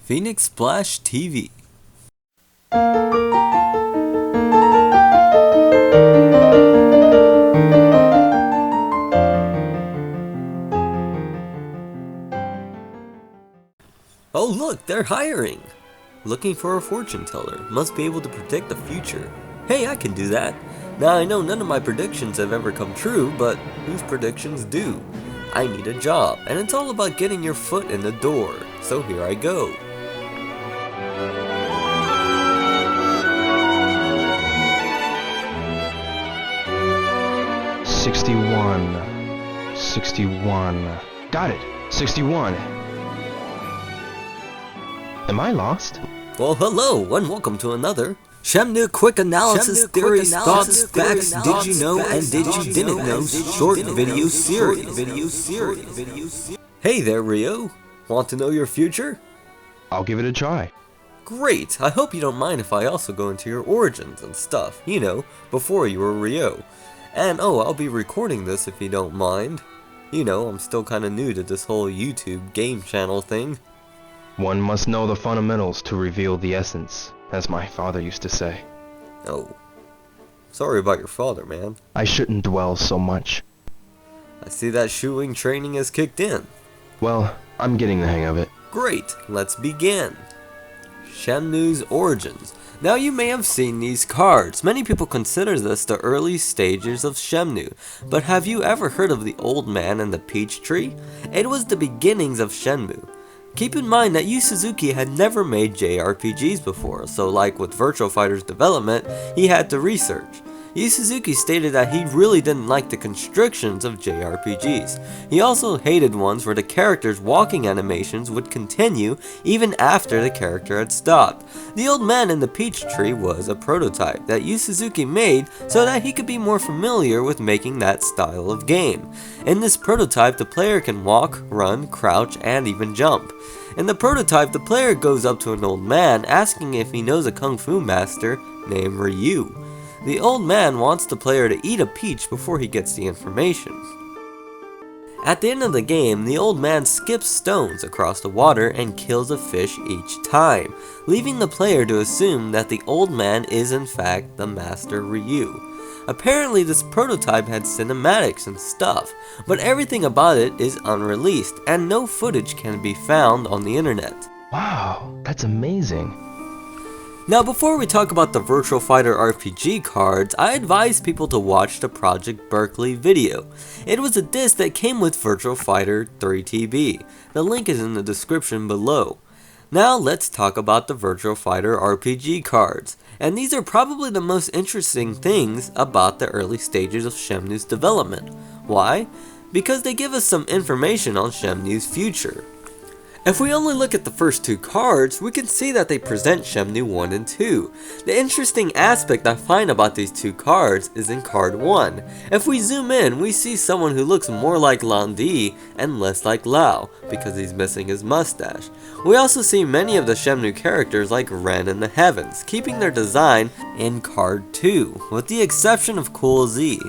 Phoenix Splash TV. Oh look, they're hiring! Looking for a fortune teller. Must be able to predict the future. Hey, I can do that. Now I know none of my predictions have ever come true, but whose predictions do? I need a job, and it's all about getting your foot in the door. So here I go. Sixty-one. Got it. 61. Am I lost? Well, hello, and welcome to another Shenmue Quick Analysis Theories, Thoughts, Facts, Did You Know, and Did You Didn't Know short video series. Hey there, Ryo. Want to know your future? I'll give it a try. Great, I hope you don't mind if I also go into your origins and stuff, you know, before you were Ryo. And oh, I'll be recording this if you don't mind. You know, I'm still kinda new to this whole YouTube game channel thing. One must know the fundamentals to reveal the essence, as my father used to say. Oh. Sorry about your father, man. I shouldn't dwell so much. I see that shooting training has kicked in. Well, I'm getting the hang of it. Great, let's begin. Shenmue's origins. Now you may have seen these cards. Many people consider this the early stages of Shenmue, but have you ever heard of the Old Man and the Peach Tree? It was the beginnings of Shenmue. Keep in mind that Yu Suzuki had never made JRPGs before, so like with Virtua Fighter's development, he had to research. Yu Suzuki stated that he really didn't like the constrictions of JRPGs. He also hated ones where the character's walking animations would continue even after the character had stopped. The Old Man in the Peach Tree was a prototype that Yu Suzuki made so that he could be more familiar with making that style of game. In this prototype, the player can walk, run, crouch, and even jump. In the prototype, the player goes up to an old man asking if he knows a kung fu master named Ryu. The old man wants the player to eat a peach before he gets the information. At the end of the game, the old man skips stones across the water and kills a fish each time, leaving the player to assume that the old man is in fact the Master Ryu. Apparently this prototype had cinematics and stuff, but everything about it is unreleased and no footage can be found on the internet. Wow, that's amazing. Now before we talk about the Virtua Fighter RPG cards, I advise people to watch the Project Berkeley video. It was a disc that came with Virtua Fighter 3TB. The link is in the description below. Now let's talk about the Virtua Fighter RPG cards. And these are probably the most interesting things about the early stages of Shenmue's development. Why? Because they give us some information on Shenmue's future. If we only look at the first two cards, we can see that they present Shenmue 1 and 2. The interesting aspect I find about these two cards is in card 1. If we zoom in, we see someone who looks more like Lan Di and less like Lao, because he's missing his mustache. We also see many of the Shenmue characters like Ren and the Heavens, keeping their design in card 2, with the exception of Cool Z.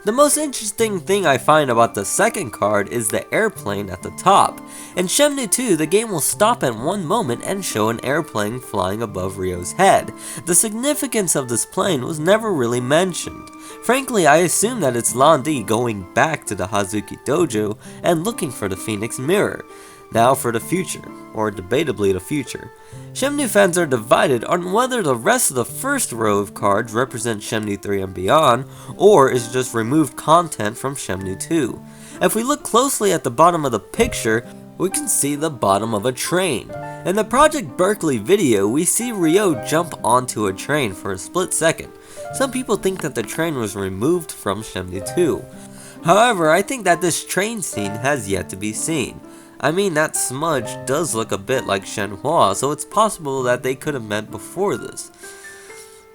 The most interesting thing I find about the second card is the airplane at the top. In Shenmue 2, the game will stop at one moment and show an airplane flying above Ryo's head. The significance of this plane was never really mentioned. Frankly, I assume that it's Lan Di going back to the Hazuki Dojo and looking for the Phoenix Mirror. Now for the future, or debatably the future. Shenmue fans are divided on whether the rest of the first row of cards represent Shenmue 3 and beyond, or is just removed content from Shenmue 2. If we look closely at the bottom of the picture, we can see the bottom of a train. In the Project Berkeley video, we see Ryo jump onto a train for a split second. Some people think that the train was removed from Shenmue 2. However, I think that this train scene has yet to be seen. I mean, that smudge does look a bit like Shenhua, so it's possible that they could have meant before this.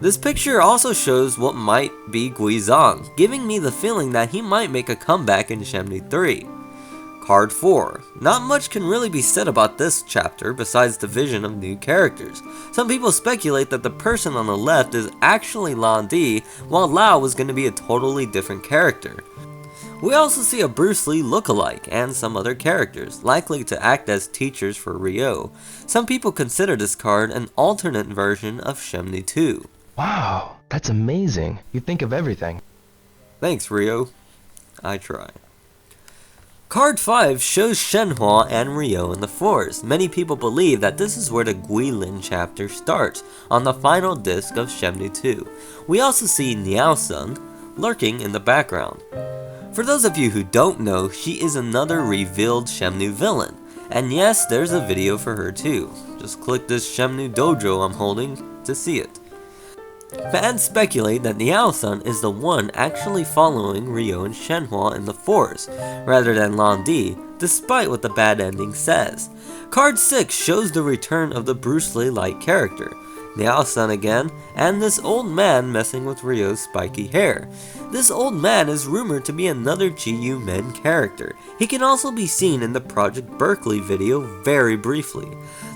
This picture also shows what might be Guizhang, giving me the feeling that he might make a comeback in Shenmue 3. Card 4. Not much can really be said about this chapter besides the vision of new characters. Some people speculate that the person on the left is actually Lan Di, while Lao was going to be a totally different character. We also see a Bruce Lee lookalike and some other characters, likely to act as teachers for Ryo. Some people consider this card an alternate version of Shenmue 2. Wow, that's amazing. You think of everything. Thanks, Ryo. I try. Card 5 shows Shenhua and Ryo in the forest. Many people believe that this is where the Guilin chapter starts, on the final disc of Shenmue 2. We also see Niao-san lurking in the background. For those of you who don't know, she is another revealed Shenmue villain. And yes, there's a video for her too. Just click this Shenmue dojo I'm holding to see it. Fans speculate that Niao-san is the one actually following Ryo and Shenhua in the forest, rather than Lan Di, despite what the bad ending says. Card 6 shows the return of the Bruce Lee-like character, Niao-san again, and this old man messing with Ryo's spiky hair. This old man is rumored to be another GU Men character. He can also be seen in the Project Berkeley video very briefly.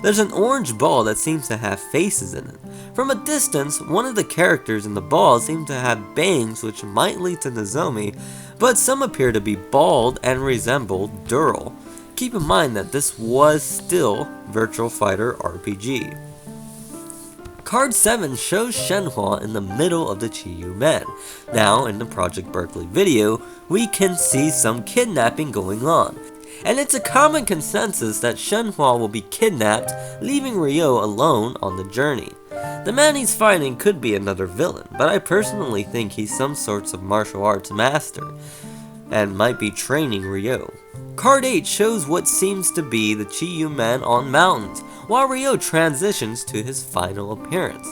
There's an orange ball that seems to have faces in it. From a distance, one of the characters in the ball seems to have bangs which might lead to Nozomi, but some appear to be bald and resemble Dural. Keep in mind that this was still Virtua Fighter RPG. Card 7 shows Shenhua in the middle of the GU Men. Now, in the Project Berkeley video, we can see some kidnapping going on. And it's a common consensus that Shenhua will be kidnapped, leaving Ryo alone on the journey. The man he's fighting could be another villain, but I personally think he's some sorts of martial arts master, and might be training Ryo. Card 8 shows what seems to be the GU Man on mountains, while Ryo transitions to his final appearance.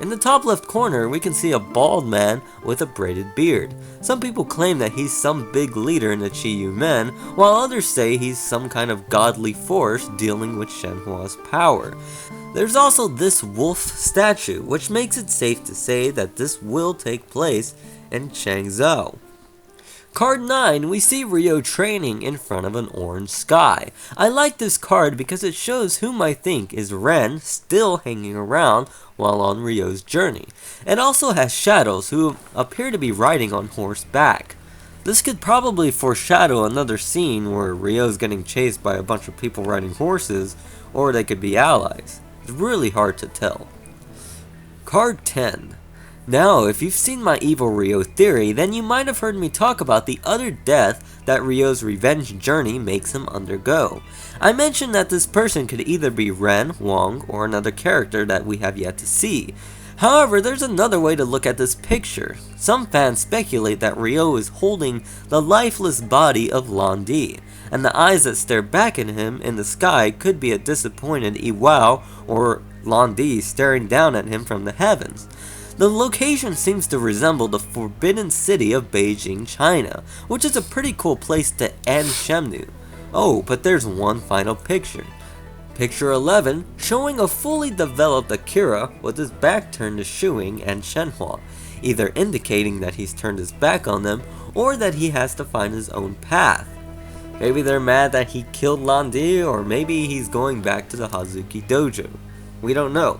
In the top left corner, we can see a bald man with a braided beard. Some people claim that he's some big leader in the GU Men, while others say he's some kind of godly force dealing with Shenhua's power. There's also this wolf statue, which makes it safe to say that this will take place in Changzhou. Card 9, we see Ryo training in front of an orange sky. I like this card because it shows whom I think is Ren still hanging around while on Ryo's journey. It also has shadows who appear to be riding on horseback. This could probably foreshadow another scene where Ryo's getting chased by a bunch of people riding horses, or they could be allies. It's really hard to tell. Card 10. Now, if you've seen my Evil Ryo theory, then you might have heard me talk about the utter death that Ryo's revenge journey makes him undergo. I mentioned that this person could either be Ren, Wong, or another character that we have yet to see. However, there's another way to look at this picture. Some fans speculate that Ryo is holding the lifeless body of Lan Di, and the eyes that stare back at him in the sky could be a disappointed Iwao or Lan Di staring down at him from the heavens. The location seems to resemble the Forbidden City of Beijing, China, which is a pretty cool place to end Shenmue. Oh, but there's one final picture. Picture 11, showing a fully developed Akira with his back turned to Shuing and Shenhua, either indicating that he's turned his back on them, or that he has to find his own path. Maybe they're mad that he killed Lan Di, or maybe he's going back to the Hazuki Dojo. We don't know.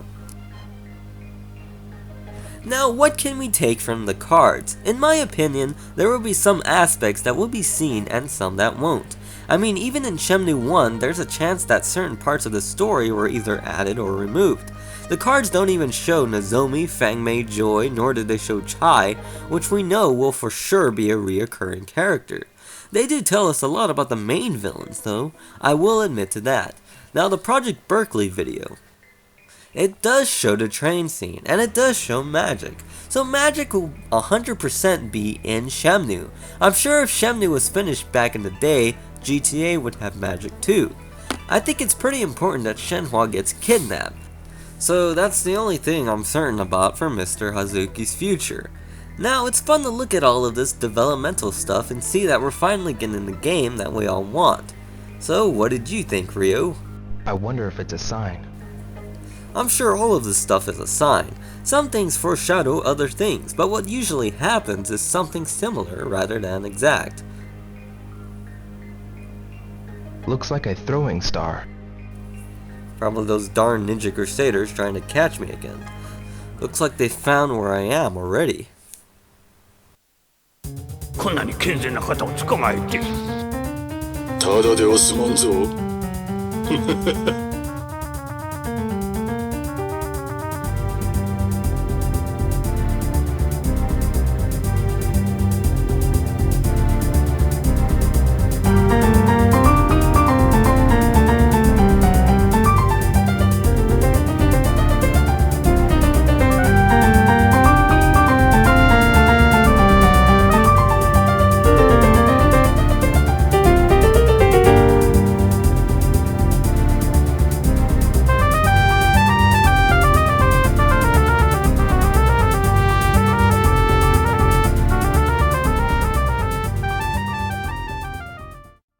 Now, what can we take from the cards? In my opinion, there will be some aspects that will be seen and some that won't. I mean, even in Shenmue 1, there's a chance that certain parts of the story were either added or removed. The cards don't even show Nozomi, Fangmei Joy, nor do they show Chai, which we know will for sure be a reoccurring character. They do tell us a lot about the main villains though, I will admit to that. Now the Project Berkeley video. It does show the train scene, and it does show magic. So magic will 100% be in Shenmue. I'm sure if Shenmue was finished back in the day, GTA would have magic too. I think it's pretty important that Shenhua gets kidnapped. So that's the only thing I'm certain about for Mr. Hazuki's future. Now it's fun to look at all of this developmental stuff and see that we're finally getting the game that we all want. So what did you think, Ryo? I wonder if it's a sign. I'm sure all of this stuff is a sign. Some things foreshadow other things, but what usually happens is something similar rather than exact. Looks like a throwing star. Probably those darn Ninja Crusaders trying to catch me again. Looks like they found where I am already. こんなに健全な方を捕まえて。ただでは済まんぞ。